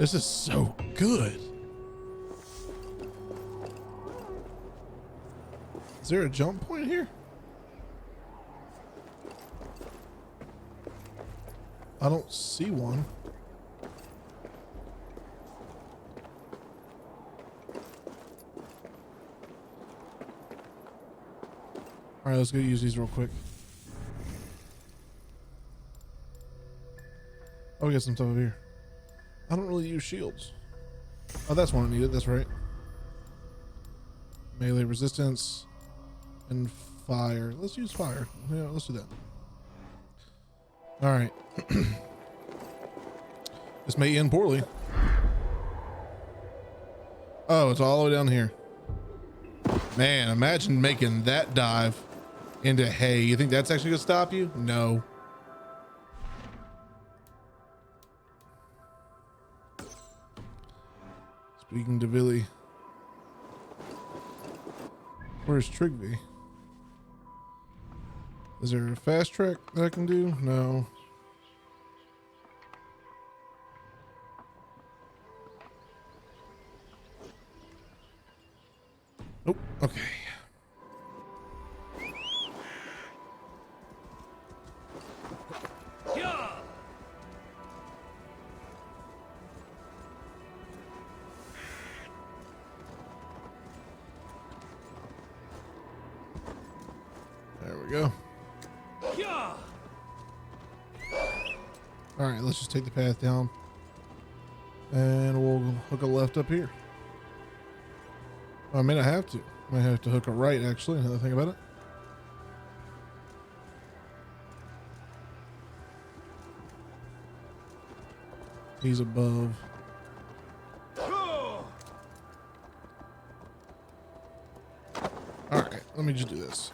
This is so good. Is there a jump point here? I don't see one. All right, let's go use these real quick. Oh, we got some stuff over here. I don't really use shields. Oh, that's one I needed. That's right. Melee resistance and fire. Let's use fire. Yeah, let's do that. All right. This may end poorly. Oh, it's all the way down here. Man, imagine making that dive into hay. You think that's actually gonna stop you? No. Speaking to Billy. Where's Trigby? Is there a fast track that I can do? No. Nope. Okay. There we go. All right, let's just take the path down and we'll hook a left up here. I may not have to. I might have to hook a right, actually, another thing about it. He's above. All right, let me just do this.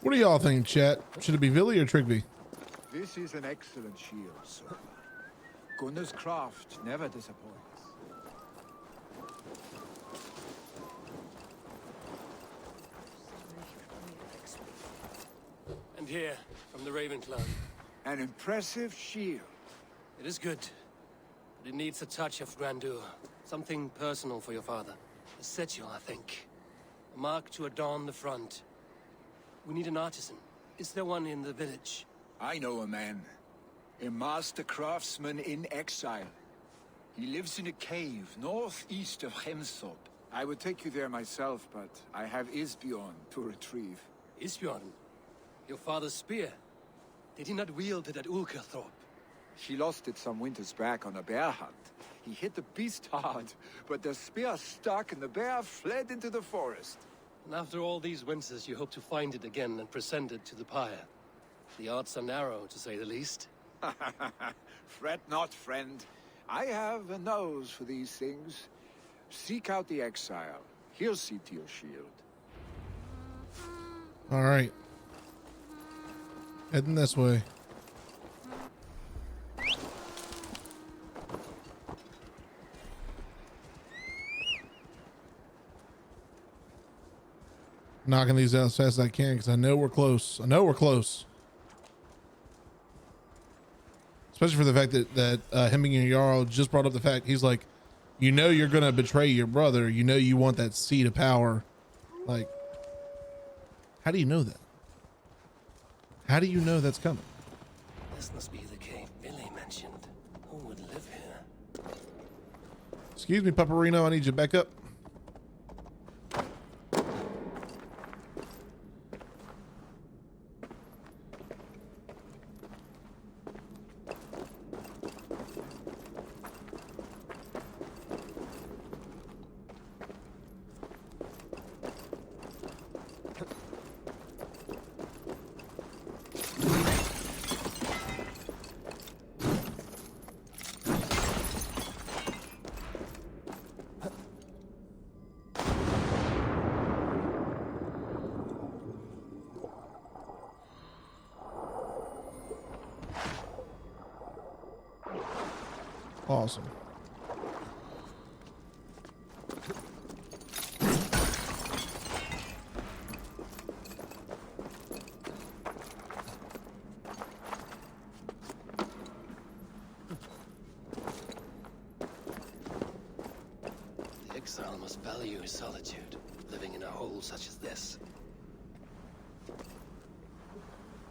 What do y'all think, chat? Should it be Villy or Trigby? This is an excellent shield, sir. Gunnar's craft never disappoints. And here, from the Raven clan. An impressive shield. It is good, but it needs a touch of grandeur. Something personal for your father. A sigil, I think. A mark to adorn the front. We need an artisan. Is there one in the village? I know a man. A master craftsman in exile. He lives in a cave northeast of Hemsop. I would take you there myself, but I have Isbjorn to retrieve. Isbjorn? Your father's spear? Did he not wield it at Ulkerthorpe? He lost it some winters back on a bear hunt. He hit the beast hard, but the spear stuck and the bear fled into the forest. And after all these winters, you hope to find it again and present it to the pyre. The odds are narrow, to say the least. Fret not, friend. I have a nose for these things. Seek out the exile. He'll see to your shield. All right. Heading this way. Knocking these out as fast as I can because I know we're close. I know we're close. Especially for the fact that Hemming Jarl just brought up the fact he's like, you know, you're gonna betray your brother. You know, you want that seat of power. Like, how do you know that? How do you know that's coming? This must be the cave Billy mentioned. Who would live here? Excuse me, Paparino. I need you back up. Awesome. The exile must value his solitude, living in a hole such as this.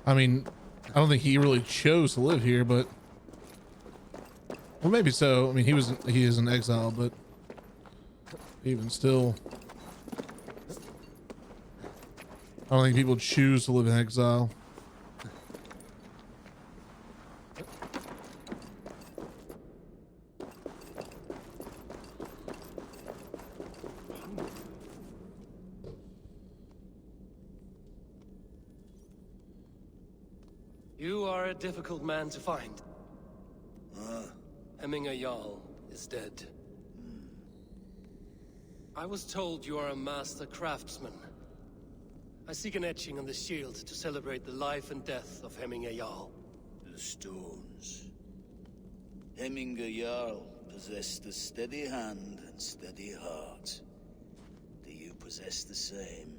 I mean, I don't think he really chose to live here, but well, maybe so. I mean, he is an exile, but even still, I don't think people choose to live in exile. You are a difficult man to find. Hemminger Jarl is dead. I was told you are a master craftsman. I seek an etching on the shield to celebrate the life and death of Hemminger Jarl. The stones. Hemminger Jarl possessed a steady hand and steady heart. Do you possess the same?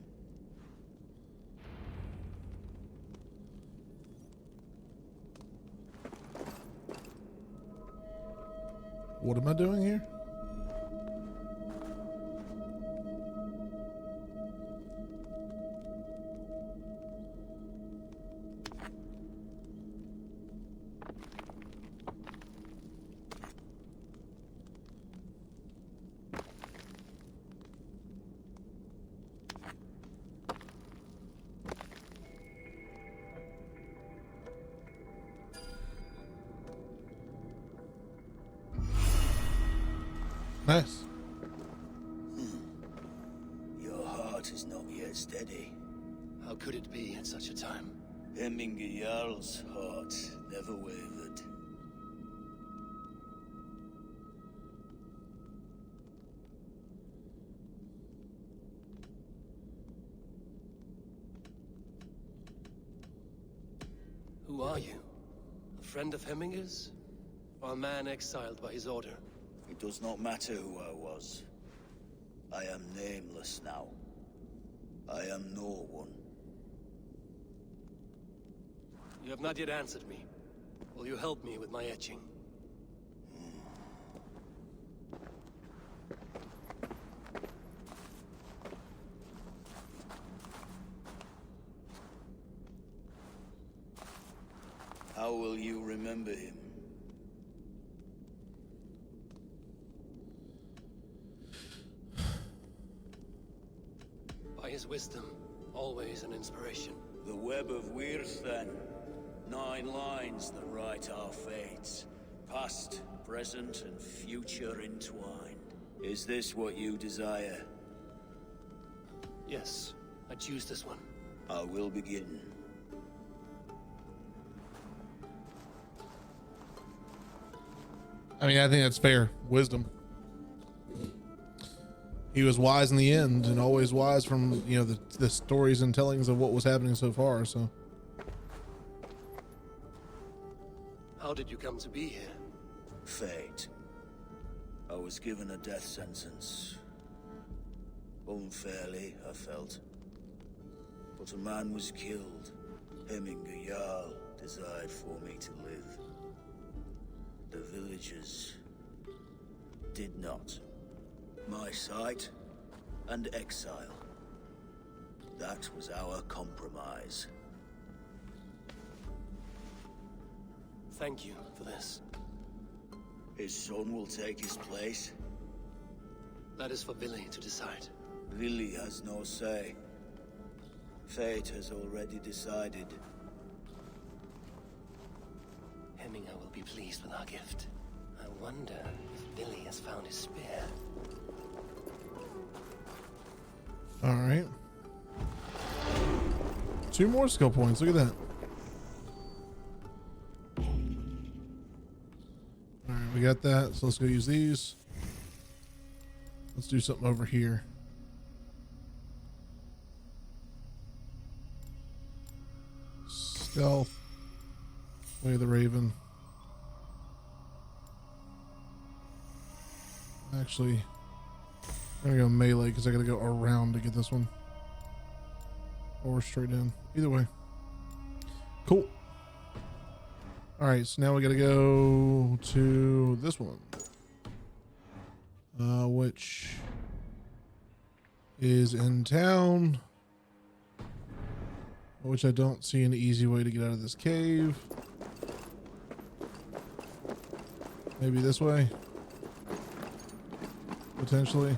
What am I doing here? Nice. Your heart is not yet steady. How could it be at such a time? Hemminger Jarl's heart never wavered. Who are you? A friend of Hemminger's? Or a man exiled by his order? It does not matter who I was. I am nameless now. I am no one. You have not yet answered me. Will you help me with my etching? How will you remember him? By his wisdom, always an inspiration. The web of Wirth, then. 9 lines that write our fates. Past, present, and future entwined. Is this what you desire? Yes, I choose this one. I will begin. I mean, I think that's fair. Wisdom. He was wise in the end, and always wise from, you know, the stories and tellings of what was happening so far. So, How did you come to be here? Fate. I was given a death sentence. Unfairly, I felt. But a man was killed. Hemminger Jarl desired for me to live. The villagers did not. My sight and exile. That was our compromise. Thank you for this. His son will take his place. That is for Billy to decide. Lily has no say. Fate has already decided. Hemminger will be pleased with our gift. I wonder if Billy has found his spear. all right. 2 more skill points. Look at that. All right, we got that. So let's go use these. Let's do something over here. Stealth. Way of the Raven. Actually, I'm gonna go melee because I gotta go around to get this one. Or straight in. Either way. Cool. Alright, so now we gotta go to this one. Which is in town. Which I don't see an easy way to get out of this cave. Maybe this way. Potentially.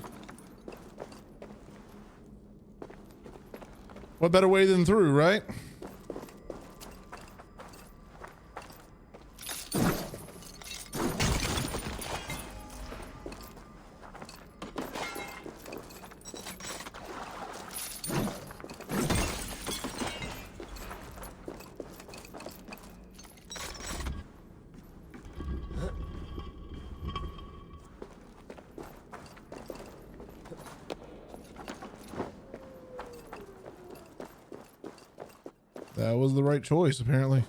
What better way than through, right? That was the right choice, apparently.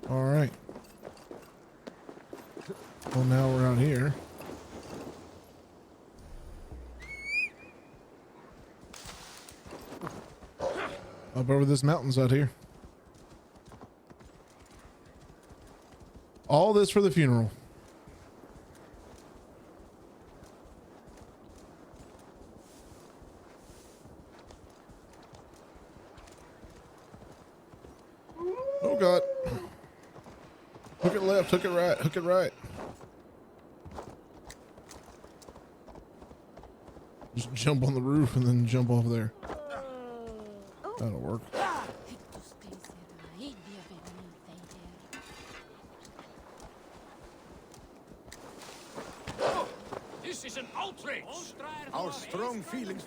All right. Well, now we're out here. Up over this mountainside here. All this for the funeral. Oh God. Hook it left, hook it right, hook it right. Just jump on the roof and then jump off there. That'll work. This is an outrage! Our strong feelings.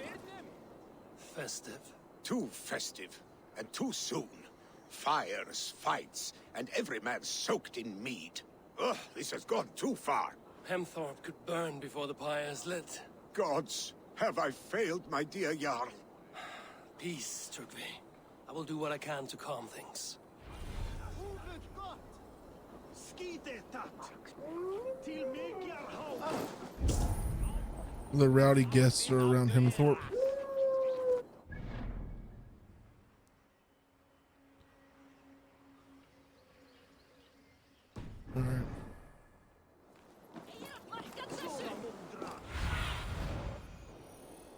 Festive. Too festive, and too soon. Fires, fights, and every man soaked in mead. Ugh, this has gone too far. Hemthorpe could burn before the pyre is lit. Gods, have I failed my dear Jarl? Peace, Turkvi. I will do what I can to calm things. The rowdy guests are around Hemthorpe. All right.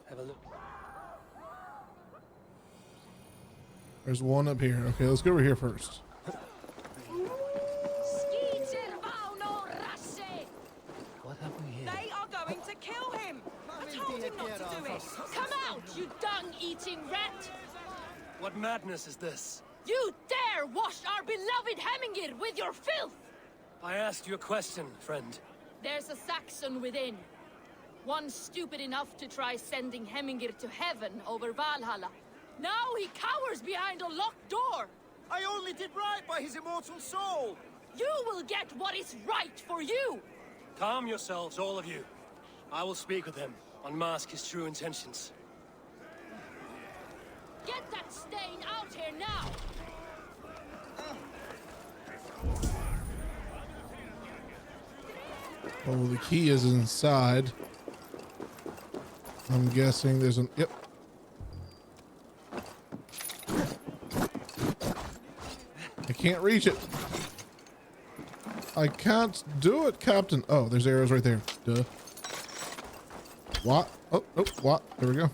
Have a look. There's one up here. Okay, let's go over here first. What have we here? They are going to kill him! I told him not to do it! Come out, you dung-eating rat! What madness is this? You dare wash our beloved Hemingir with your filth! I asked you a question, friend. There's a Saxon within. One stupid enough to try sending Hemingir to heaven over Valhalla. Now he cowers behind a locked door! I only did right by his immortal soul! You will get what is right for you! Calm yourselves, all of you. I will speak with him, unmask his true intentions. Get that stain out here now! Oh, the key is inside. I'm guessing there's an... Yep. I can't reach it. I can't do it, Captain. Oh, there's arrows right there. Duh. What? Oh, oh, what? There we go.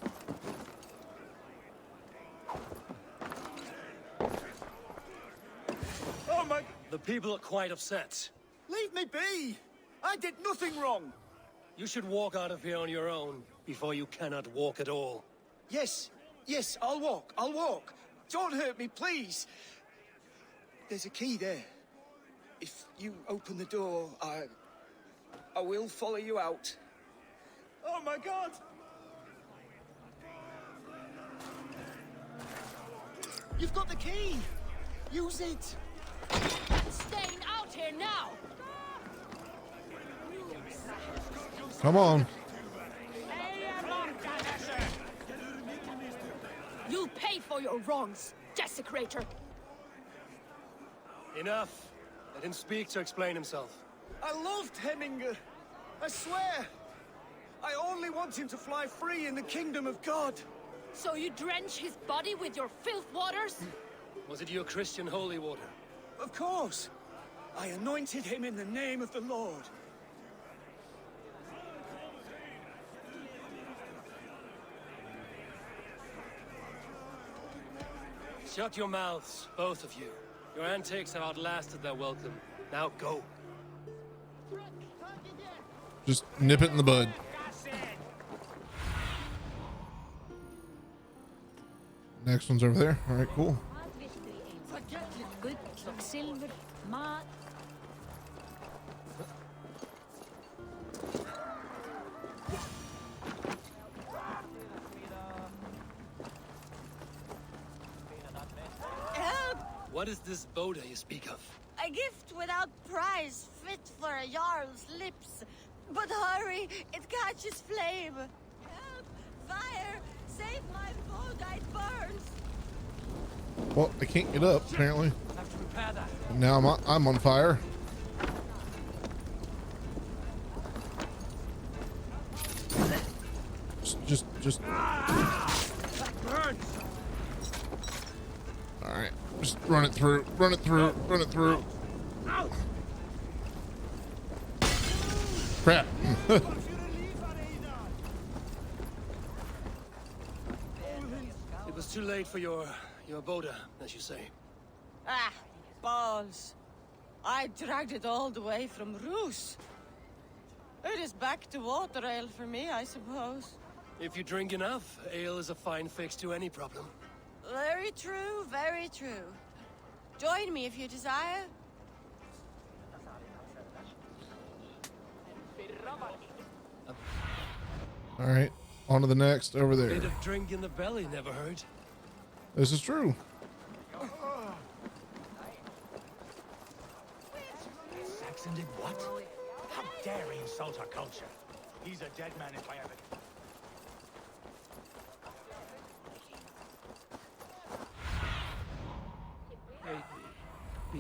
Oh my... The people are quite upset. Leave me be! I did nothing wrong! You should walk out of here on your own before you cannot walk at all. Yes, yes, I'll walk. Don't hurt me, please! There's a key there. If you open the door, I will follow you out. Oh my God! You've got the key! Use it! That stain out here now! Come on. You'll pay for your wrongs, desecrator! Enough. Let him speak to explain himself. I loved Hemminger. I swear. I only want him to fly free in the kingdom of God. So you drench his body with your filth waters? Was it your Christian holy water? Of course. I anointed him in the name of the Lord. Shut your mouths, both of you. Your antics have outlasted their welcome. Now go. Just nip it in the bud. Next one's over there. All right, cool. Help! What is this Boda you speak of? A gift without price, fit for a jarl's lips. But hurry, it catches flame. Help! Fire! Save my food, it burns! Well, I can't get up apparently. Have to repair that. Now I'm on fire. Just. All right, just run it through. Run it through. Crap. It was too late for your Boda, as you say. Ah, balls. I dragged it all the way from Roos. It is back to water ale for me, I suppose. If you drink enough, ale is a fine fix to any problem. Very true, very true. Join me if you desire. All right, on to the next over there. Bit of drink in the belly never hurt. This is true. Saxon did what? How dare he insult our culture? He's a dead man if I ever...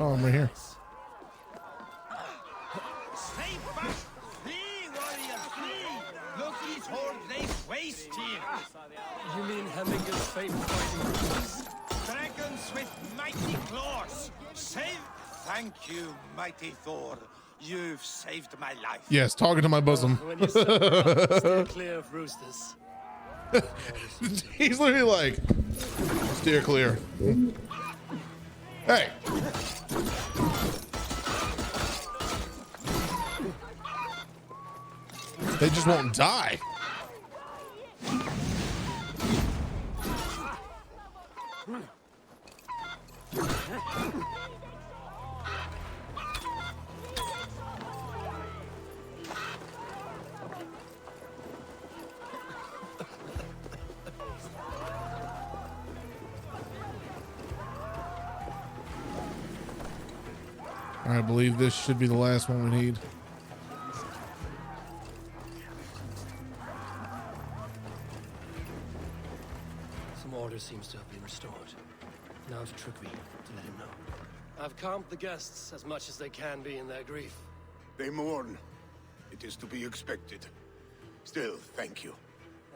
Oh, I'm right here. Stay back! Flee, warrior, flee! Look, his horde lays waste here! You mean Hemminger's famed fighting grieves? Dragons with mighty claws! Save... Thank you, mighty Thor. You've saved my life. Yes, talking to my bosom. When you steer clear of roosters. He's literally like, steer clear. Hey. They just won't die. I believe this should be the last one we need. Some order seems to have been restored. Now to Trygve to let him know. I've calmed the guests as much as they can be in their grief. They mourn. It is to be expected. Still, thank you.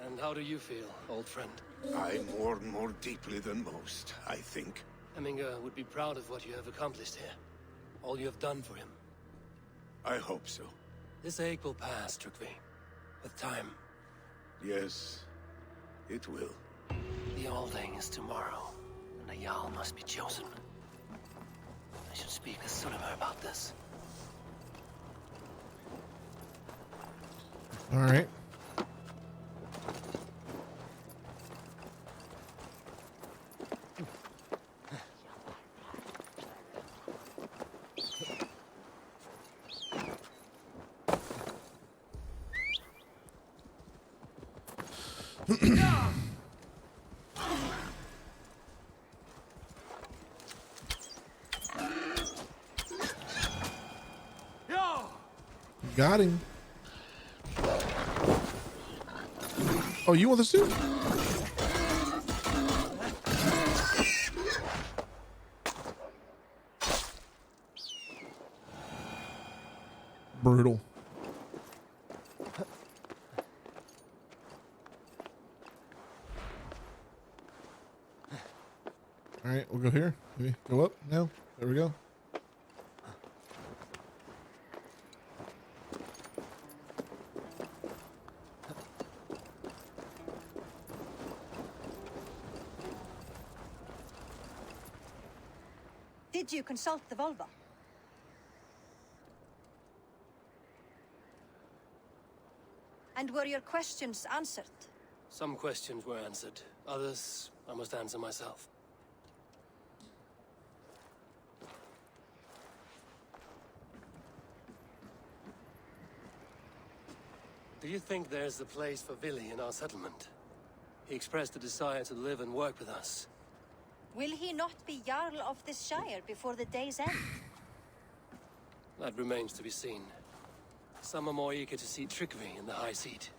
And how do you feel, old friend? I mourn more deeply than most, I think. Hemminger would be proud of what you have accomplished here. All you have done for him. I hope so. This ache will pass, Trygve. With time. Yes, it will. The Alding is tomorrow, and a Jarl must be chosen. I should speak to Sunnema about this. All right. Got him. Oh, you want the suit? Brutal. All right, we'll go here. Maybe go up now. There we go. Did you consult the Volva? And were your questions answered? Some questions were answered. Others, I must answer myself. Do you think there's a place for Vili in our settlement? He expressed a desire to live and work with us. Will he not be Jarl of this shire before the day's end? That remains to be seen. Some are more eager to see Tryggvi in the high seat.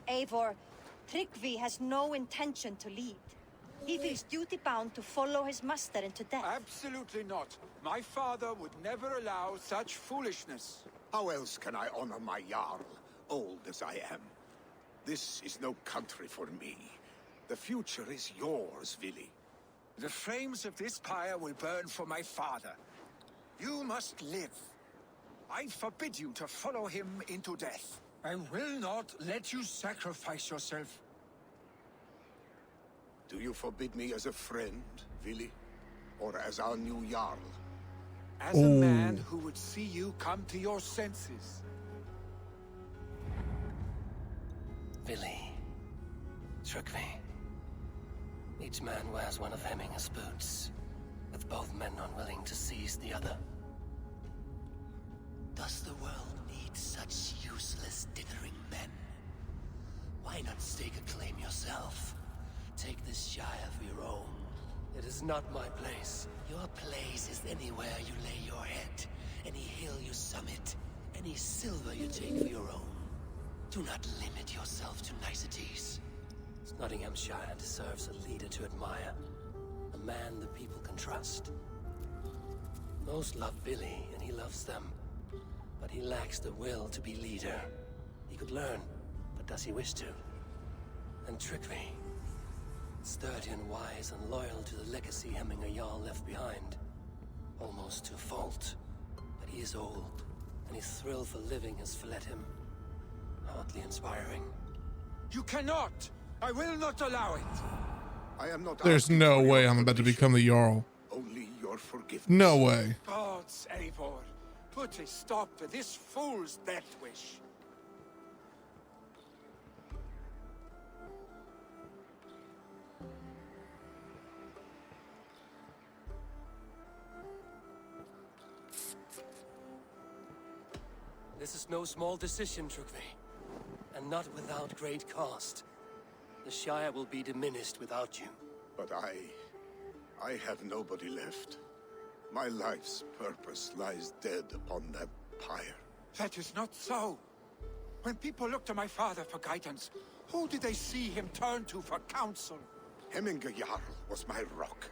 Eivor, Tryggvi has no intention to lead. He feels duty-bound to follow his master into death. Absolutely not. My father would never allow such foolishness. How else can I honor my Jarl, old as I am? This is no country for me. The future is yours, Vili. The flames of this pyre will burn for my father. You must live. I forbid you to follow him into death. I will not let you sacrifice yourself. Do you forbid me as a friend, Vili? Or as our new Jarl? As a man who would see you come to your senses. Vili. Tryggvi. Each man wears one of Hemminger's boots, with both men unwilling to seize the other. Does the world need such useless, dithering men? Why not stake a claim yourself? Take this shire for your own. It is not my place. Your place is anywhere you lay your head, any hill you summit, any silver you take for your own. Do not limit yourself to niceties. Nottinghamshire deserves a leader to admire. A man the people can trust. Most love Vili, and he loves them. But he lacks the will to be leader. He could learn, but does he wish to? And Tryggvi. Sturdy and wise and loyal to the legacy Hemminger Jarl left behind. Almost to a fault. But he is old, and his thrill for living has fled him. Hardly inspiring. You cannot! I will not allow it! I am not. There's no way I'm about to become the Jarl. Only your forgiveness. No way. Gods, Eivor, put a stop to this fool's death wish. This is no small decision, Tryggvi. And not without great cost. The Shire will be diminished without you. But I have nobody left. My life's purpose lies dead upon that pyre. That is not so. When people look to my father for guidance, who did they see him turn to for counsel? Hemminger Jarl was my rock.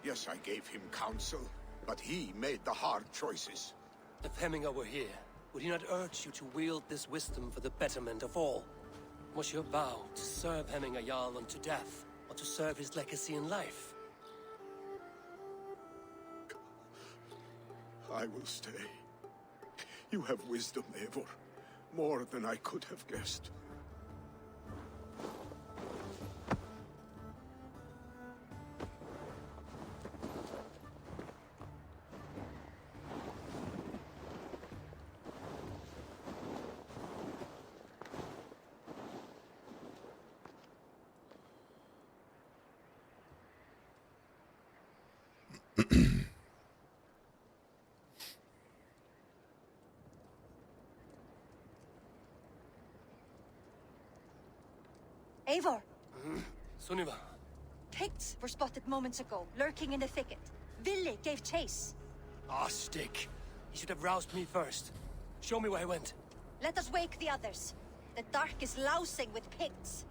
Yes, I gave him counsel, but he made the hard choices. If Hemminger were here, would he not urge you to wield this wisdom for the betterment of all? Was your vow to serve Hemminger Jarl unto death, or to serve his legacy in life? I will stay. You have wisdom, Eivor. More than I could have guessed. Eivor! Sunniva. Picts were spotted moments ago, lurking in the thicket. Vili gave chase. Ah, stick. He should have roused me first. Show me where he went. Let us wake the others. The dark is lousing with Picts.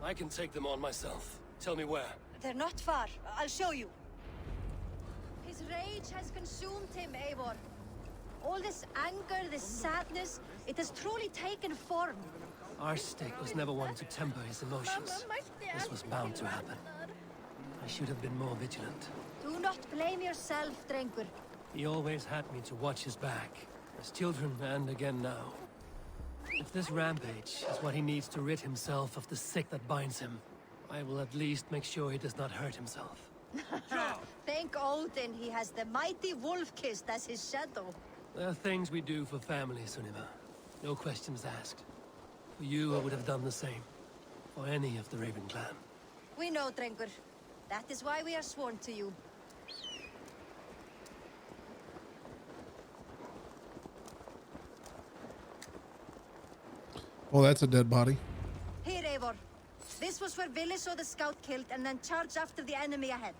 I can take them on myself. Tell me where. They're not far. I'll show you. His rage has consumed him, Eivor. All this anger, this sadness, it has truly taken form. Arstic was never one to temper his emotions. This was bound to happen. I should have been more vigilant. Do not blame yourself, Drengur. He always had me to watch his back, as children and again now. If this rampage is what he needs to rid himself of the sick that binds him, I will at least make sure he does not hurt himself. Thank Odin he has the mighty Wolf-Kissed as his shadow. There are things we do for family, Sunniva. No questions asked. For you, I would have done the same. For any of the Raven clan. We know, Drengur. That is why we are sworn to you. Oh, that's a dead body. Here, Eivor. This was where Vili saw the scout killed and then charged after the enemy ahead.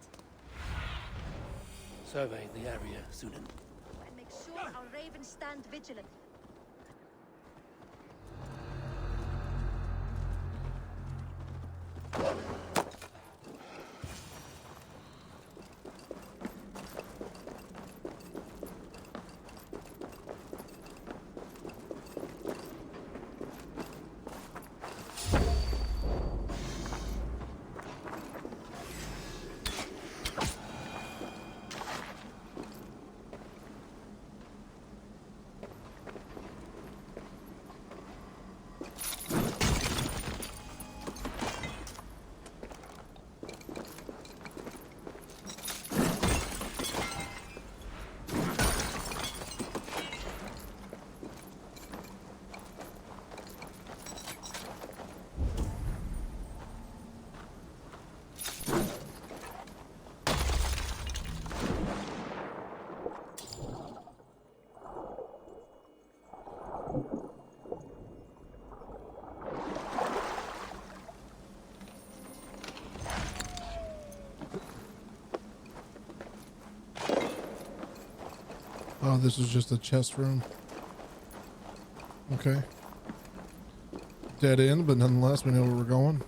Survey the area, Sunan. And make sure our ravens stand vigilant. Oh, this is just a chest room. Okay. Dead end, but nonetheless, we know where we're going.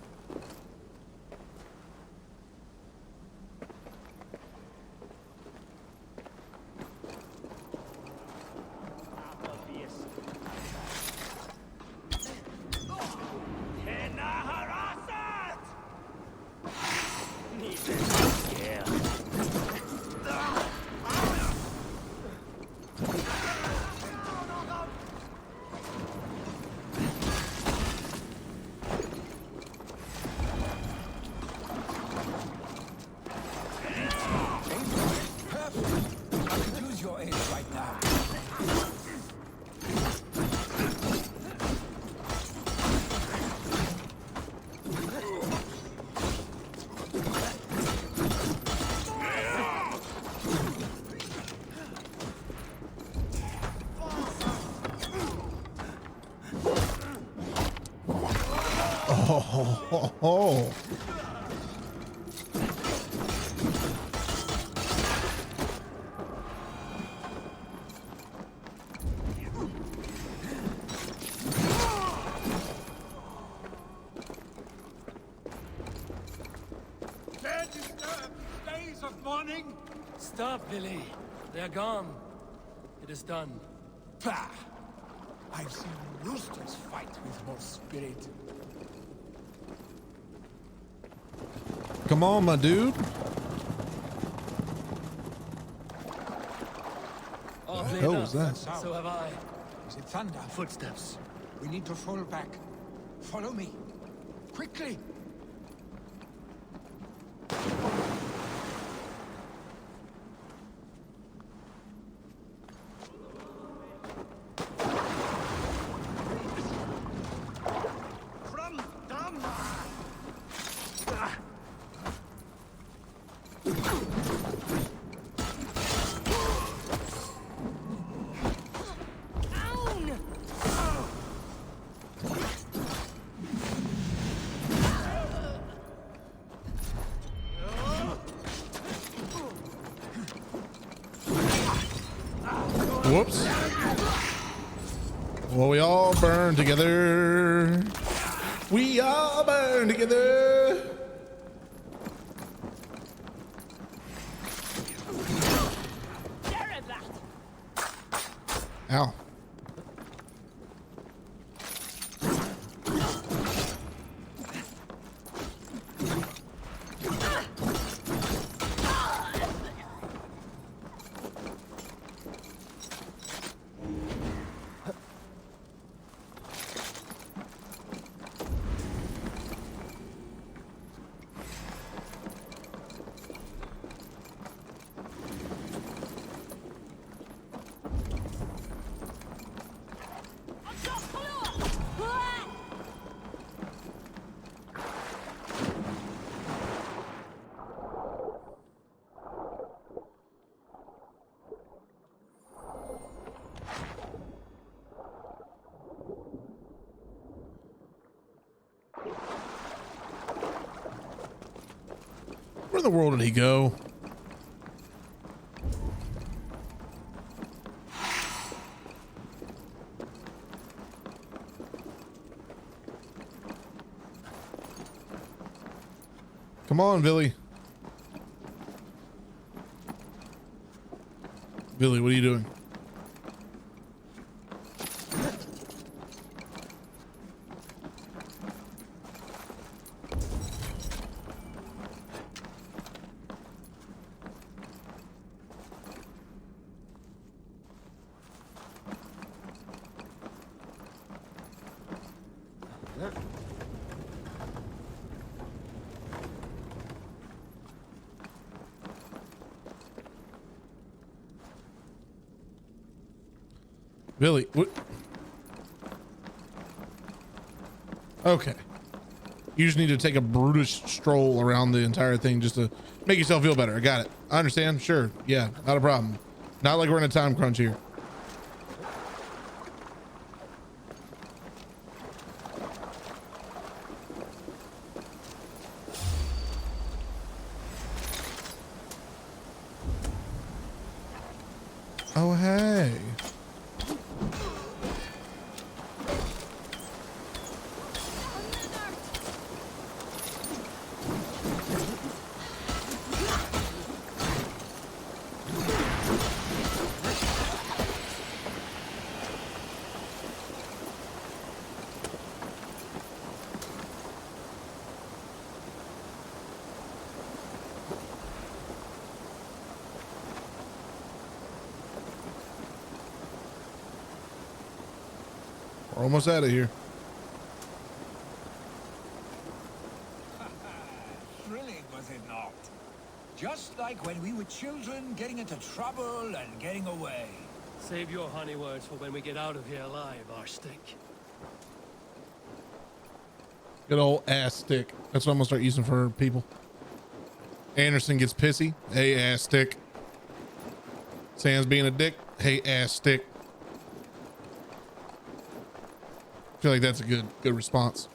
Oh. Dare disturb days of mourning? Stop, Billy. They're gone. It is done. Pah! I've seen roosters fight with more spirit. Come on, my dude. Oh, What the hell was that? So have I. Is it thunder? Footsteps. We need to fall back. Follow me. Quickly! Whoops. Well, we all burn together. We all burn together. Ow. Where in the world did he go? Come on, Billy. Billy, what are you doing? Billy, what? Okay. You just need to take a brutish stroll around the entire thing just to make yourself feel better. I got it. I understand. Sure. Yeah, not a problem. Not like we're in a time crunch here. Oh, hey. We're almost out of here. Thrilling, was it not? Just like when we were children, getting into trouble and getting away. Save your honey words for when we get out of here alive, Arstick. Good old ass stick. That's what I'm gonna start using for people. Anderson gets pissy. Hey, ass stick. Sam's being a dick. Hey, ass stick. I feel like that's a good response.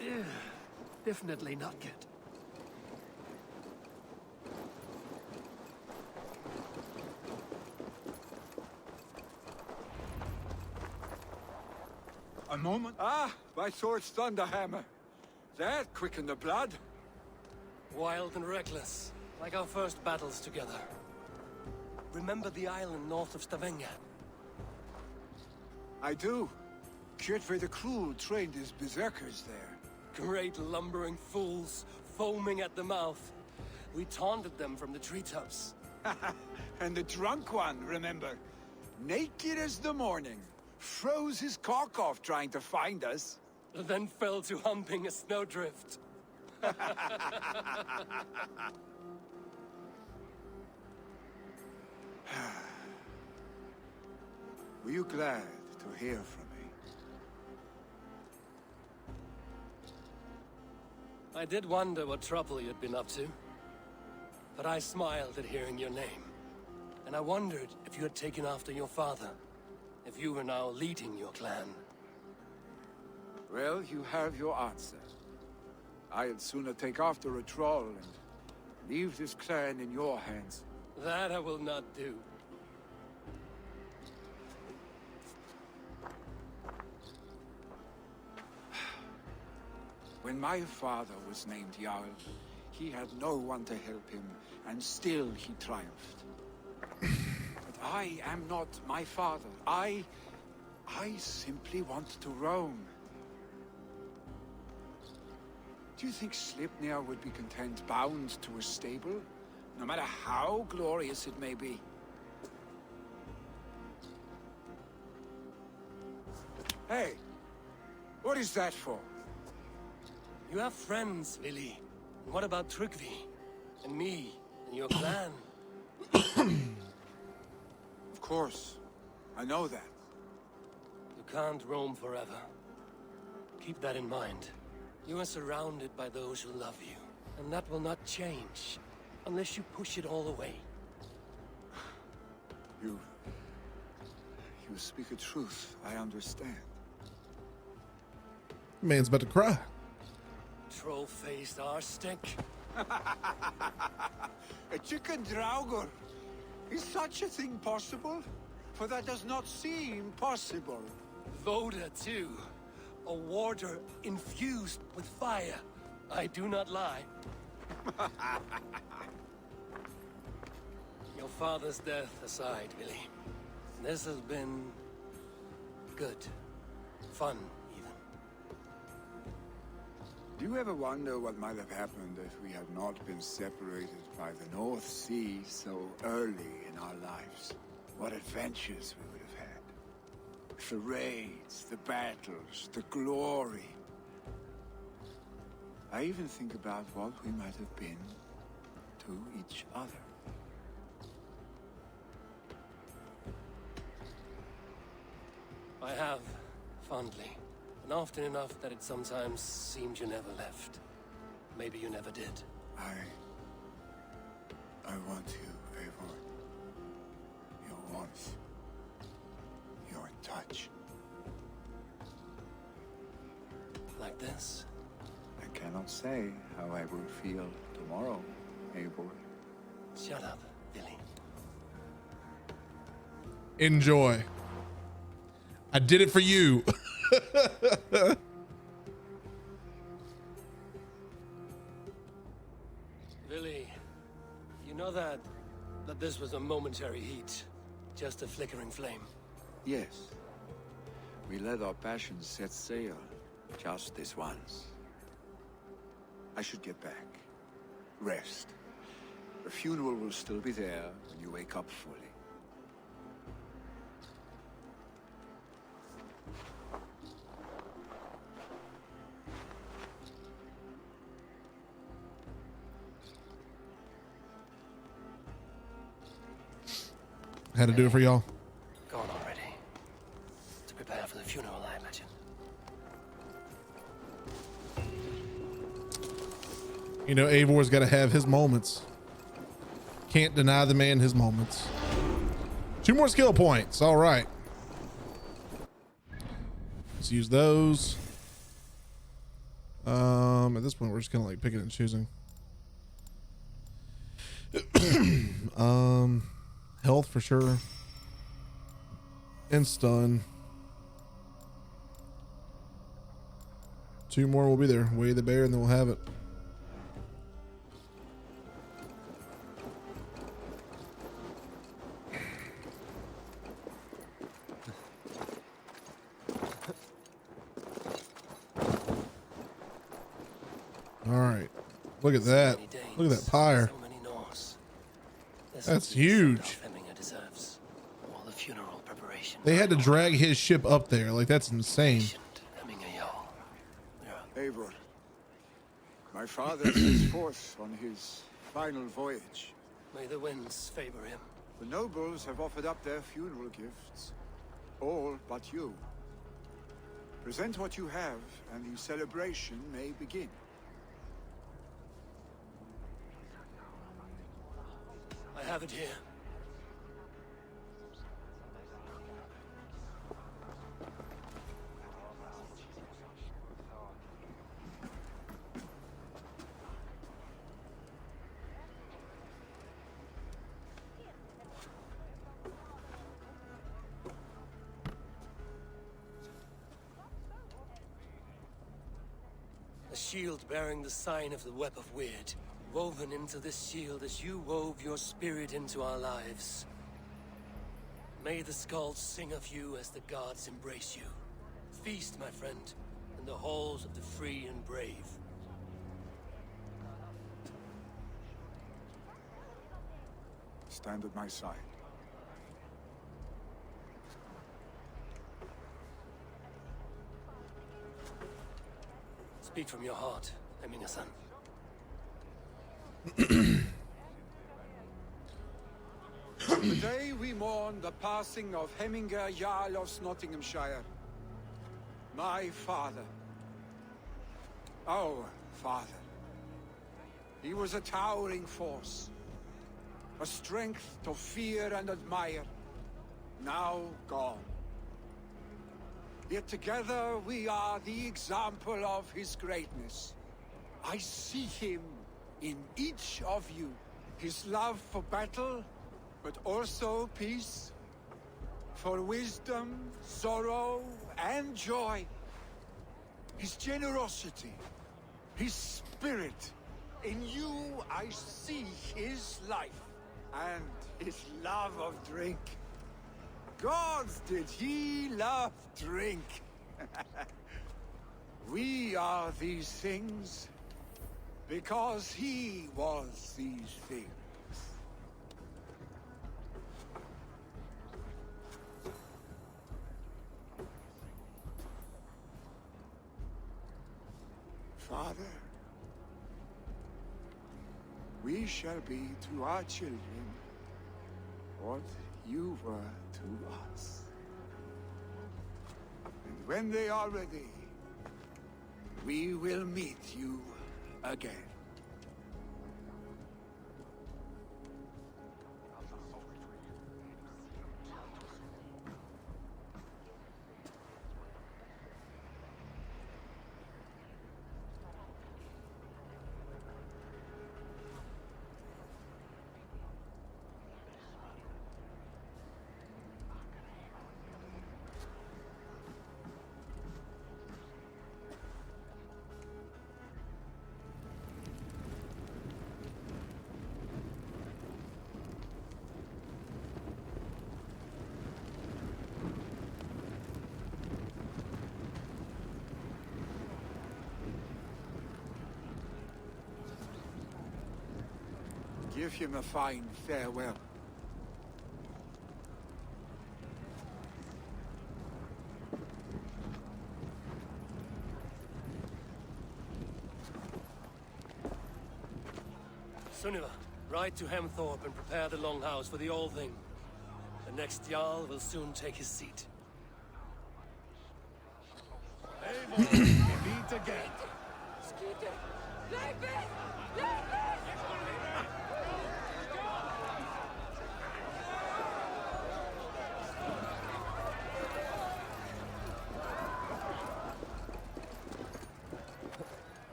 Yeah, definitely not good. A moment. Ah, my sword's thunderhammer. That quickened the blood. Wild and reckless, like our first battles together. Remember the island north of Stavanger? I do. Kjotve the Cruel trained his berserkers there. Great lumbering fools, foaming at the mouth. We taunted them from the treetops. And the drunk one, remember? Naked as the morning. Froze his cock off trying to find us. Then fell to humping a snowdrift. Were you glad to hear from me? I did wonder what trouble you'd been up to. But I smiled at hearing your name. And I wondered if you had taken after your father. If you were now leading your clan. Well, you have your answer. I'd sooner take after a troll and leave this clan in your hands. That I will not do. When my father was named Jarl, He had no one to help him, and still he triumphed. But I am not my father. I simply want to roam. Do you think Sleipnir would be content bound to a stable, no matter how glorious it may be? Hey, what is that for? You have friends, Vili. What about Tryggvi? And me? And your clan? Of course. I know that. You can't roam forever. Keep that in mind. You are surrounded by those who love you. And that will not change. Unless you push it all away. You speak a truth. I understand. Man's about to cry. Troll-faced arstink. A chicken draugur. Is such a thing possible? For that does not seem possible. Voda, too. A warder infused with fire. I do not lie. Your father's death aside, Vili. This has been... good. Fun, even. Do you ever wonder what might have happened if we had not been separated by the North Sea so early in our lives? What adventures we would have had. The raids, the battles, the glory. I even think about what we might have been to each other. I have, fondly. And often enough that it sometimes seemed you never left. Maybe you never did. I want you, Eivor. Your warmth. Your touch. Like this? I cannot say how I will feel tomorrow, Eivor. Shut up, Vili. Enjoy. I did it for you. Vili, you know that this was a momentary heat. Just a flickering flame. Yes. We let our passions set sail. Just this once. I should get back. Rest. The funeral will still be there when you wake up fully. Had to do it for y'all. Gone already. To prepare for the funeral, I imagine. You know, Eivor's got to have his moments. Can't deny the man his moments. 2 more skill points. All right. Let's use those. At this point, we're just kind of like picking and choosing. Health for sure. And stun. 2 more will be there. Weigh the bear and then we'll have it. All right. Look at that. Look at that pyre. That's huge. They had to drag his ship up there. Like, that's insane. Eivor, my father sets forth on his final voyage. May the winds favor him. The nobles have offered up their funeral gifts. All but you. Present what you have, and the celebration may begin. I have it here. A shield bearing the sign of the Web of Weird. woven into this shield as you wove your spirit into our lives. May the skulls sing of you as the gods embrace you. Feast, my friend, in the halls of the free and brave. Stand at my side. Speak from your heart, Emina-san. Today we mourn the passing of Hemminger Jarl of Nottinghamshire. My father. Our father. He was a towering force. A strength to fear and admire. Now gone. Yet together we are the example of his greatness. I see him in each of you. His love for battle, but also peace. For wisdom, sorrow, and joy. His generosity, his spirit. In you I see his life, and his love of drink. Gods, did he love drink? We are these things because he was these things. Father, we shall be to our children what you were to us. And when they are ready, we will meet you again. Give him a fine farewell. Sunniva, ride to Hemthorpe and prepare the Longhouse for the All Thing. The next Jarl will soon take his seat. Eivor, we meet again. Skeeter! Leave it!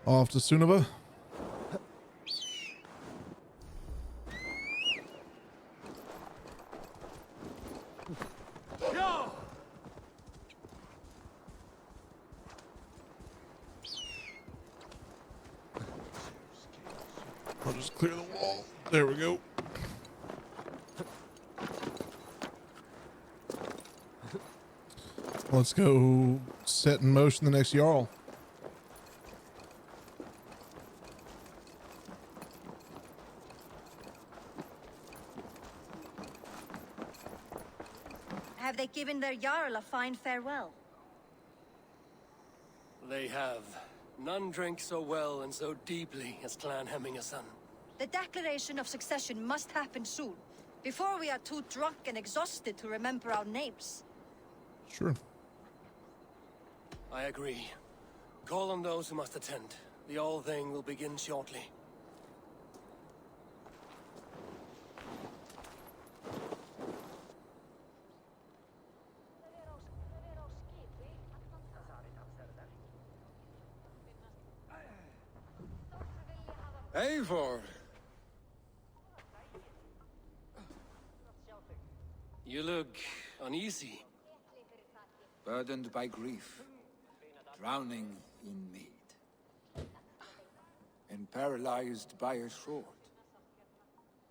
Off to Sunniva. I'll just clear the wall. There we go. Let's go set in motion the next Jarl. Have they given their Jarl a fine farewell? They have. None drink so well and so deeply as Clan Hemminger-son. The declaration of succession must happen soon, before we are too drunk and exhausted to remember our names. Sure. I agree. Call on those who must attend. The All Thing will begin shortly. Eivor! You look uneasy. Burdened by grief. Drowning in mead. And paralyzed by a sword.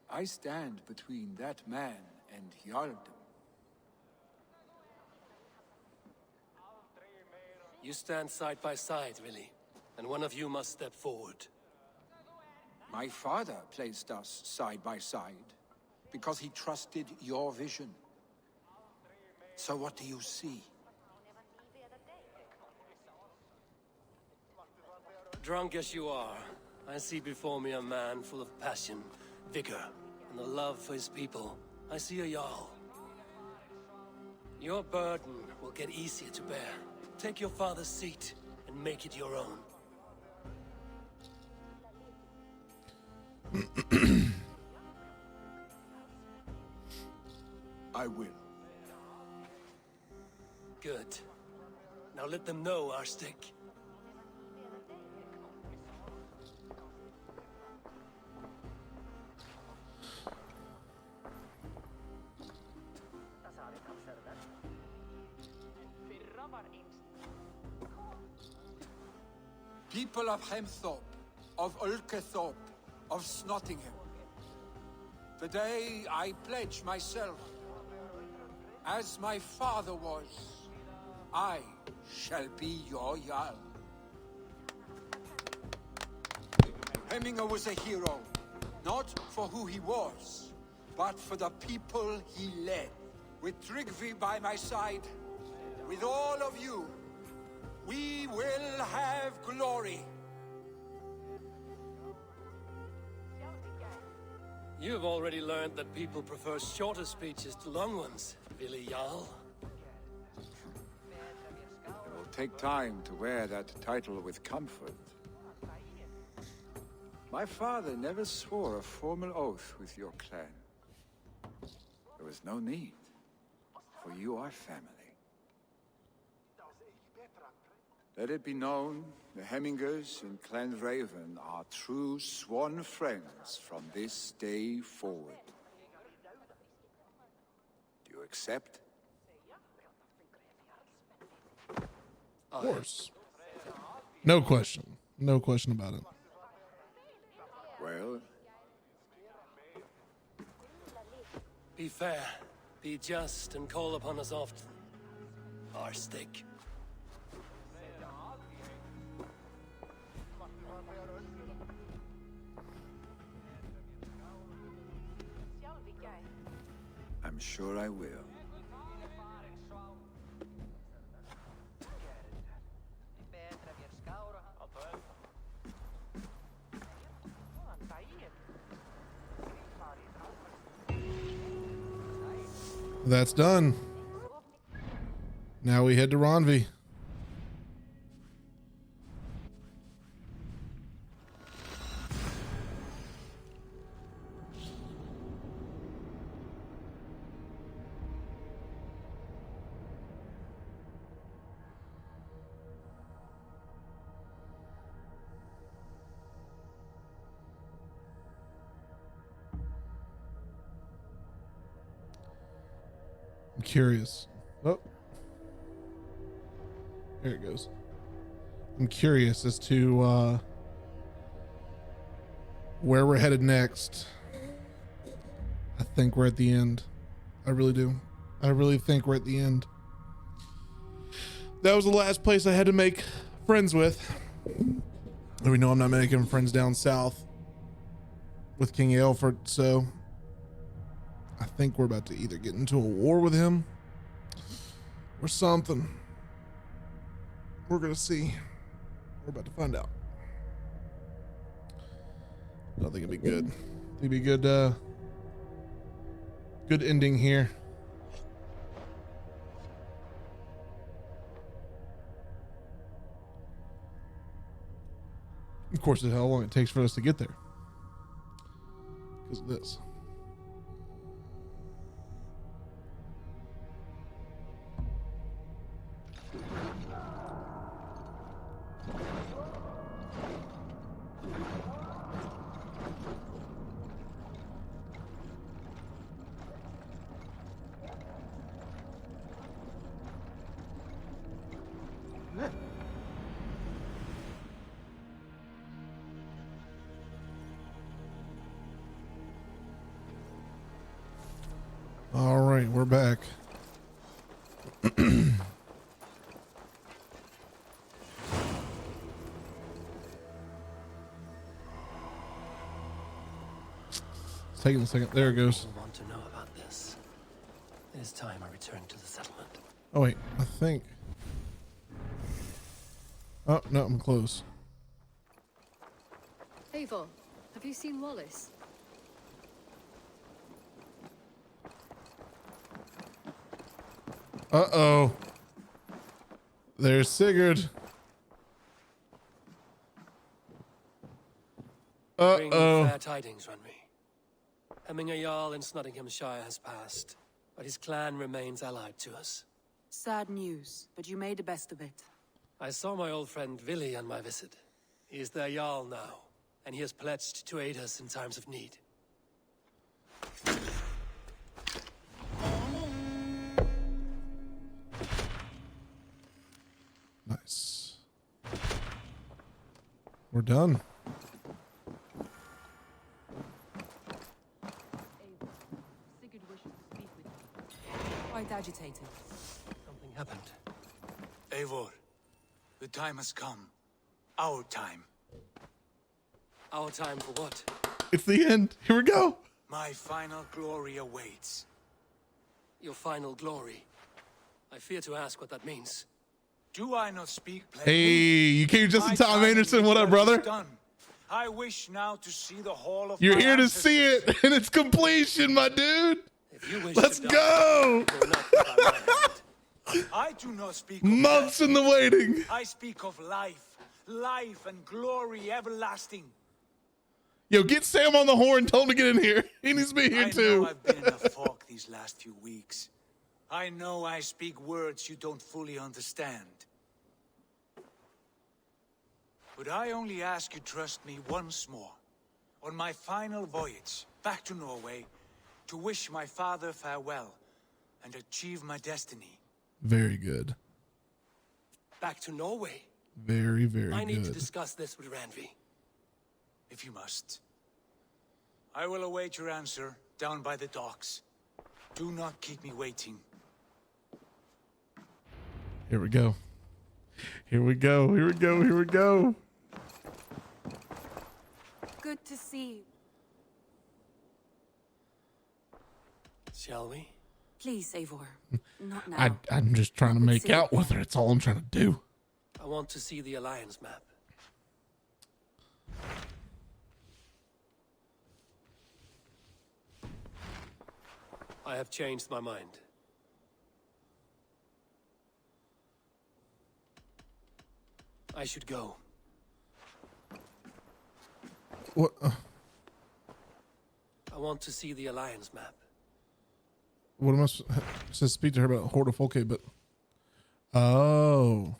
I stand between that man and Jarldom. You stand side by side, really, and one of you must step forward. My father placed us side by side because he trusted your vision. So what do you see? Drunk as you are, I see before me a man full of passion, vigor, and a love for his people. I see a Jarl. Your burden will get easier to bear. Take your father's seat and make it your own. I will. Good. Now let them know our stick. People of Hemthorpe, of Ulkethorpe, of Snottingham. Today I pledge myself, as my father was, I shall be your Jarl. Hemminger was a hero, not for who he was, but for the people he led. With Tryggvi by my side, with all of you, we will have glory. You've already learned that people prefer shorter speeches to long ones, Billy Jarl. It will take time to wear that title with comfort. My father never swore a formal oath with your clan. There was no need, for you are family. Let it be known, the Hemmingers in Clan Raven are true sworn friends from this day forward. Do you accept? Of course. No question. No question about it. Well, Be fair, be just, and call upon us often. Our stick. I'm sure I will. That's done. Now we head to Ronvi. I'm curious. Oh, there it goes. I'm curious as to where we're headed next. I think we're at the end. I really do. I really think we're at the end. That was the last place I had to make friends with. And we know I'm not making friends down south with King Aelfred, so I think we're about to either get into a war with him or something. We're gonna see. We're about to find out. I think it'd be good. It'd be good. Good ending here. Of course, it's how long it takes for us to get there. Because of this. we're back. It's taking a second. There it goes. I want to know about this. It is time I return to the settlement. Oh wait, I think. Oh no, I'm close. Eivor, have you seen Wallace? Uh-oh. There's Sigurd. Bring Uh-oh. fair tidings, Runry. Hemminger Jarl in Nottinghamshire has passed, but his clan remains allied to us. Sad news, but you made the best of it. I saw my old friend Vili on my visit. He is their Jarl now, and he has pledged to aid us in times of need. Nice. We're done. Sigurd wishes to speak with you. Quite agitated. Something happened. Eivor, the time has come. Our time. Our time for what? It's the end. Here we go. My final glory awaits. Your final glory. I fear to ask what that means. Do I not speak Hey, plainly? you came just in My time, time Anderson. in What the up, world is brother? done. I wish now to see the hall of You're my here to ancestors. see it in its completion, my dude. If you wish Let's to die, go. it will not be by my hand. I do not speak of Months death. in the waiting. I speak of life. Life and glory everlasting. Yo, get Sam on the horn. Tell him to get in here. He needs to be here I too. know I've been in a fog these last few weeks. I know I speak words you don't fully understand. But I only ask you trust me once more. On my final voyage back to Norway, to wish my father farewell and achieve my destiny. Very good. Back to Norway. Very, very I need to good. discuss this with Randvi. If you must. I will await your answer down by the docks. Do not keep me waiting. Here we go. Here we go. Here we go. Here we go. Good to see you. Shall we? Please, Eivor. Not now. I'm just trying to make out with her. That's all I'm trying to do. I want to see the Alliance map. I have changed my mind. I should go. What? I want to see the Alliance map. What am I supposed to speak to her about Horde of Folke, but oh,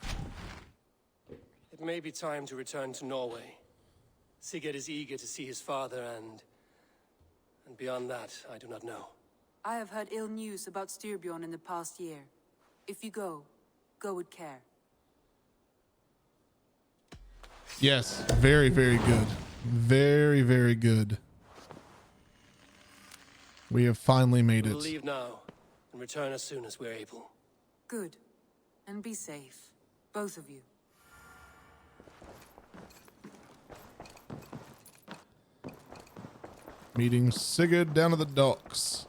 It may be time to return to Norway. Sigurd is eager to see his father and beyond that, I do not know. I have heard ill news about Styrbjorn in the past year. If you go with care. yes, very, very good, very, very good. We have finally made We'll it. leave now and return as soon as we're able. Good. And be safe. Both of you. Meeting Sigurd down at the docks.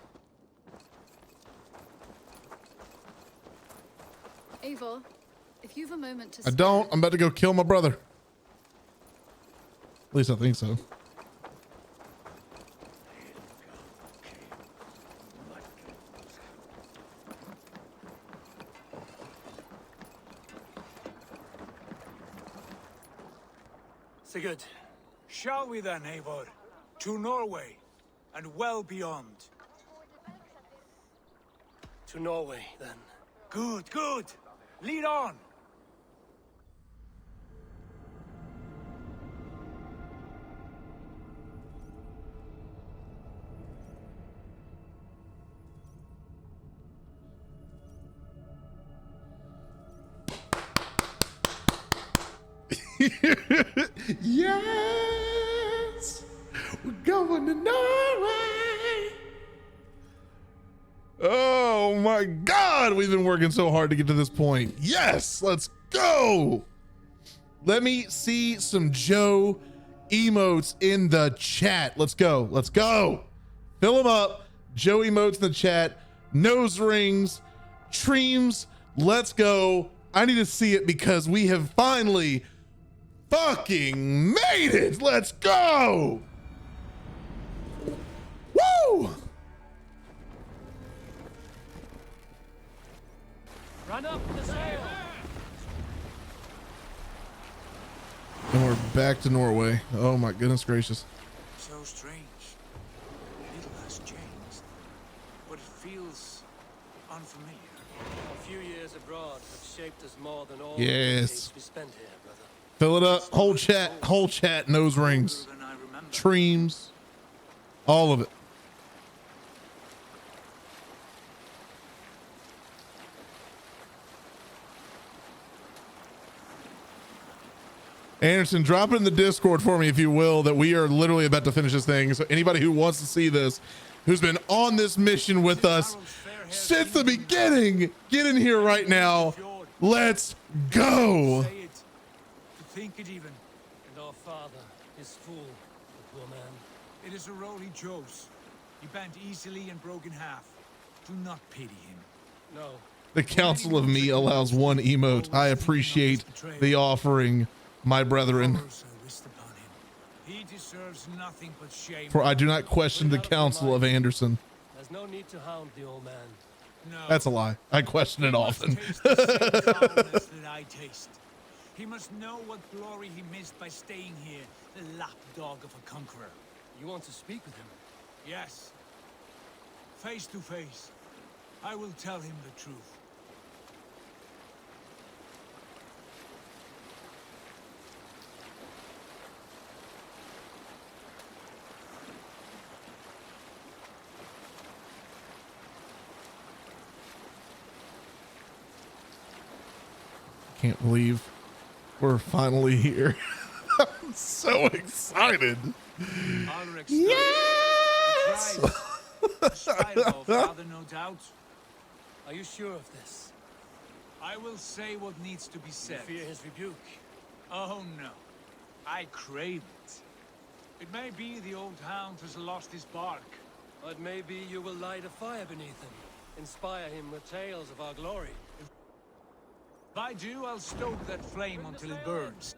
Eivor, if you've a moment to I don't. I'm about to go kill my brother. At least I think so. Sigurd, Shall we then, Eivor? To Norway, and well beyond. to Norway, then. Good, good. Lead on. Yes, we're going to Norway. Oh my God, we've been working so hard to get to this point. Yes, let's go. Let me see some Joe emotes in the chat. Let's go. Let's go. Fill them up. Joe emotes in the chat. Nose rings. Treams. Let's go. I need to see it because we have finally fucking made it. Let's go. Woo! Run up the sail. And we're back to Norway. Oh my goodness gracious. So strange. Little has changed, but it feels unfamiliar. A few years abroad have shaped us more than all Yes. the days we spent here, brother. Fill it up. Whole chat, nose rings, Than I remember. treams, all of it. Anderson, drop it in the Discord for me, if you will, that we are literally about to finish this thing. So anybody who wants to see this, who's been on this mission with us since the beginning, get in here right now. Let's go. Say it. To think it even. And our father is fool, the poor man. It is a role he chose. He bent easily and broke in half. Do not pity him. No. The Council of Me allows one emote. I appreciate the offering, my brethren. Horrors are wished upon him. He deserves nothing but shame. For I do not question the counsel of Anderson. There's no need to hound the old man. No. That's a lie. I question it often. Taste the same foulness that I taste. He must know what glory he missed by staying here, the lapdog of a conqueror. You want to speak with him? Yes. Face to face. I will tell him the truth. Can't believe we're finally here. I'm so excited. Yes! Father, no doubt. Are you sure of this? I will say what needs to be You said. fear his rebuke? Oh no. I crave it. It may be the old hound has lost his bark. But maybe you will light a fire beneath him. Inspire him with tales of our glory. If I do, I'll stoke that flame until it burns.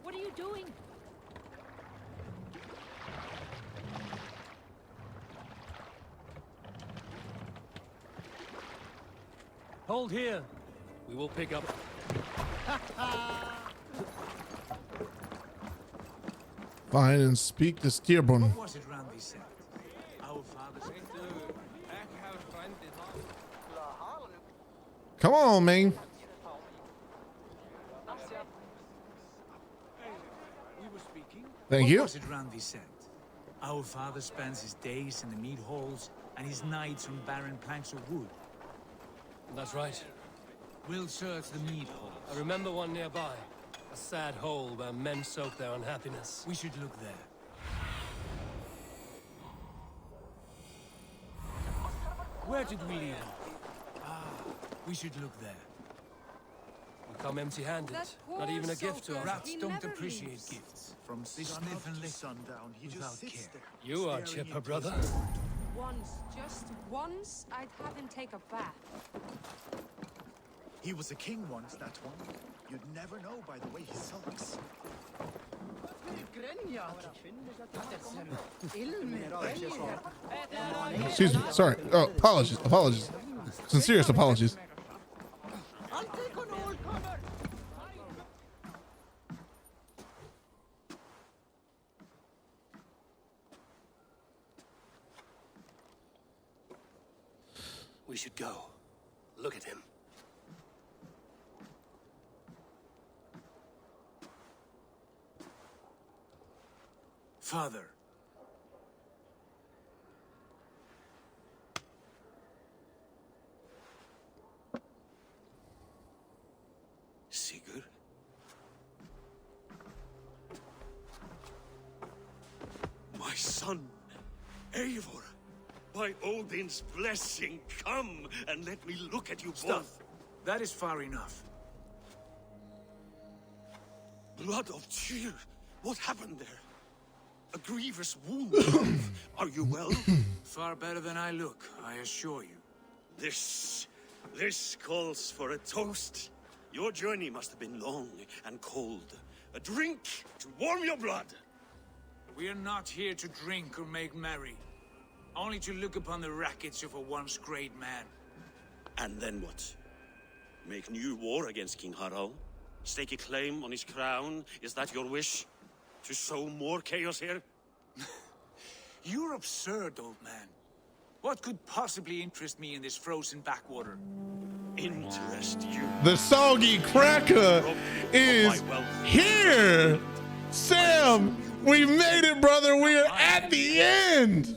What are you doing? Hold here. We will pick up. Fine and speak to Styrbjorn. What was it Randy said? Our father's... Come on, man. We were speaking. Thank you. What was it Randy said? Our father spends his days in the mead halls and his nights on barren planks of wood. That's right. We'll search the mead hall. I remember one nearby. A sad hole where men soak their unhappiness. We should look there. Where did we leave off? We should look there. We come empty-handed. That poor Not even a gift to soldier. us. Rats He don't never appreciate leaves. gifts. From They sniff and lick sundown, he without just sits care. there. You are staring chipper, into brother. his- Once, just once, I'd have him take a bath. He was a king once, that one. You'd never know by the way he sulks. Excuse me. Sorry. Oh, apologies. Apologies. Sincerest apologies. I'll take on all cover. We should go. Look at him. Father. Sigurd? My son, Eivor. By Odin's blessing, come and let me look at you Stop. both. That is far enough. Blood of Tyr, what happened there? A grievous wound. Are you well? Far better than I look, I assure you. This calls for a toast. Your journey must have been long and cold. A drink to warm your blood. We are not here to drink or make merry. Only to look upon the rackets of a once great man. And then what? Make new war against King Harald? Stake a claim on his crown? Is that your wish? To sow more chaos here? You're absurd, old man. What could possibly interest me in this frozen backwater? Interest you? The soggy cracker is here! Sam, we made it, brother. We are at the end.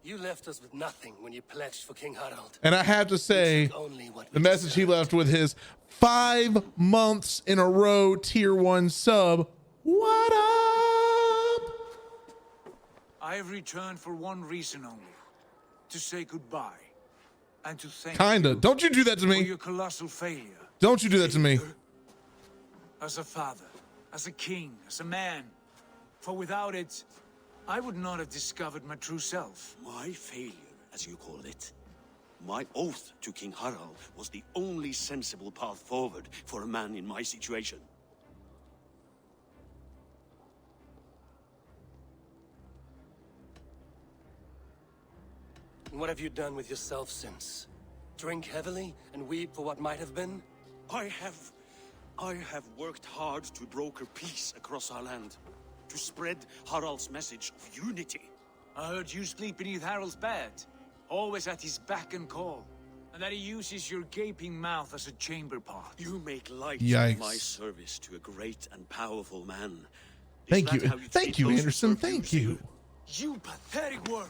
You left us with nothing when you pledged for King Harald. And I have to say, the message he left with his 5 months in a row tier 1 sub. What up? I have returned for one reason only. To say goodbye. And to thank Kinda. Don't you do that to for me. your colossal failure. Don't you do that to me. As a father, as a king, as a man. For without it, I would not have discovered my true self. My failure, as you called it. My oath to King Harald was the only sensible path forward for a man in my situation. And what have you done with yourself since? Drink heavily and weep for what might have been? I have worked hard to broker peace across our land. To spread Harald's message of unity. I heard you sleep beneath Harald's bed. Always at his beck and call. And that he uses your gaping mouth as a chamber pot. You make light Yikes. of my service to a great and powerful man. Thank you. Thank you, Anderson. Thank you. You pathetic worm!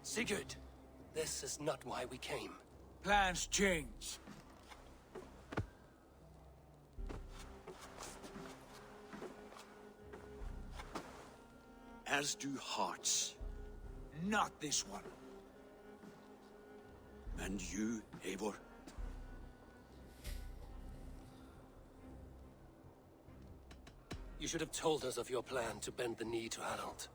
Sigurd, this is not why we came. Plans change. As do hearts. Not this one. And you, Eivor? You should have told us of your plan to bend the knee to Harald.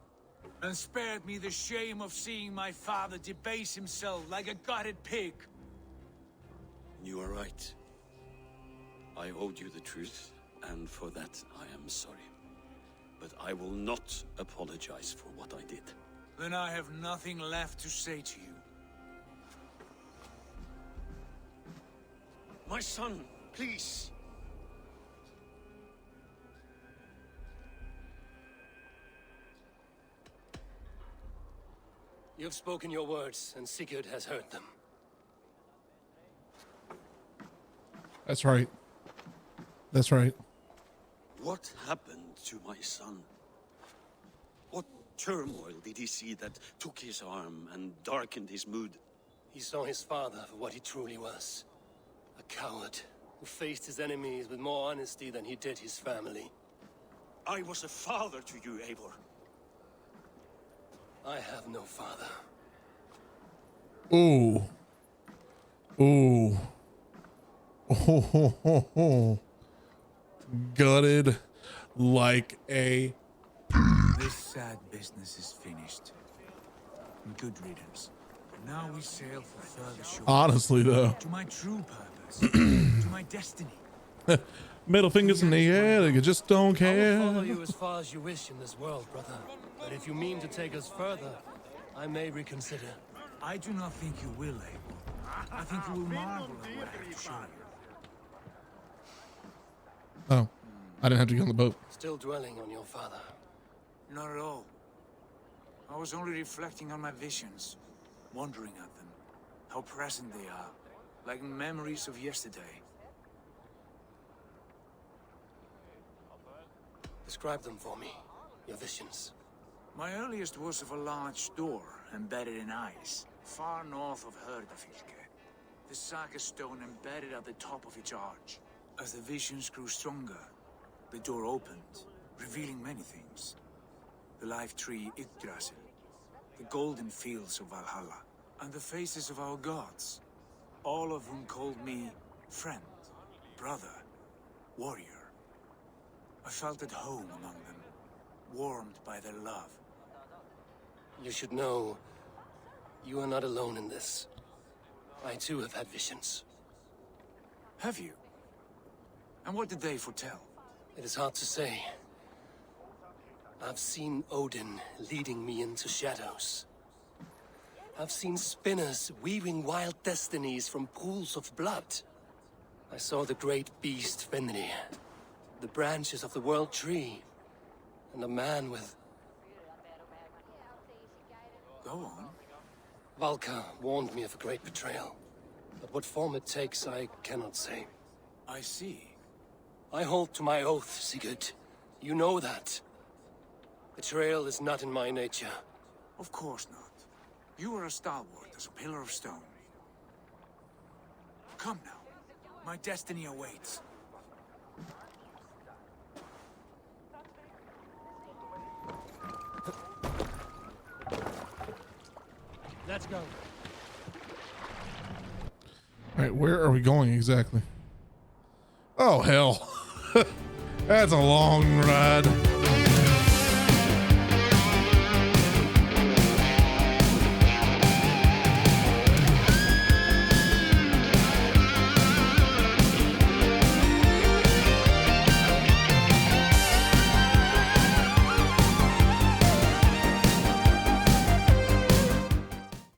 And spared me the shame of seeing my father debase himself like a gutted pig. You are right. I owed you the truth, and for that I am sorry. But I will not apologize for what I did. Then I have nothing left to say to you. My son, please. You have spoken your words, and Sigurd has heard them. That's right. That's right. What happened to my son? What turmoil did he see that took his arm and darkened his mood? He saw his father for what he truly was. A coward who faced his enemies with more honesty than he did his family. I was a father to you, Eivor. I have no father. Ooh. Ooh. Oh. Gutted like a... This sad business is finished. Good riddance. Now we sail for further shore. Honestly, though. To my true purpose. To my destiny. Middle fingers in the air, they just don't I care. will follow you as far as you wish in this world, brother. But if you mean to take us further, I may reconsider. I do not think you will, Eivor. I think you will marvel at what I have to show you. Oh, I didn't have to get on the boat. Still dwelling on your father. Not at all. I was only reflecting on my visions, wondering at them. How present they are, like memories of yesterday. Describe them for me, your visions. My earliest was of a large door embedded in ice, far north of Hurdafylke. The saga stone embedded at the top of its arch. As the visions grew stronger, the door opened, revealing many things. The life tree Yggdrasil, the golden fields of Valhalla, and the faces of our gods, all of whom called me friend, brother, warrior. I felt at home among them, warmed by their love. You should know, you are not alone in this. I too have had visions. Have you? And what did they foretell? It is hard to say. I've seen Odin leading me into shadows. I've seen spinners weaving wild destinies from pools of blood. I saw the great beast Fenrir, the branches of the world tree, and a man with... Go on. Valka warned me of a great betrayal. But what form it takes, I cannot say. I see. I hold to my oath, Sigurd. You know that. Betrayal is not in my nature. Of course not. You are as stalwart as a pillar of stone. Come now. My destiny awaits. Let's go. All right, where are we going exactly? Oh, hell. That's a long ride.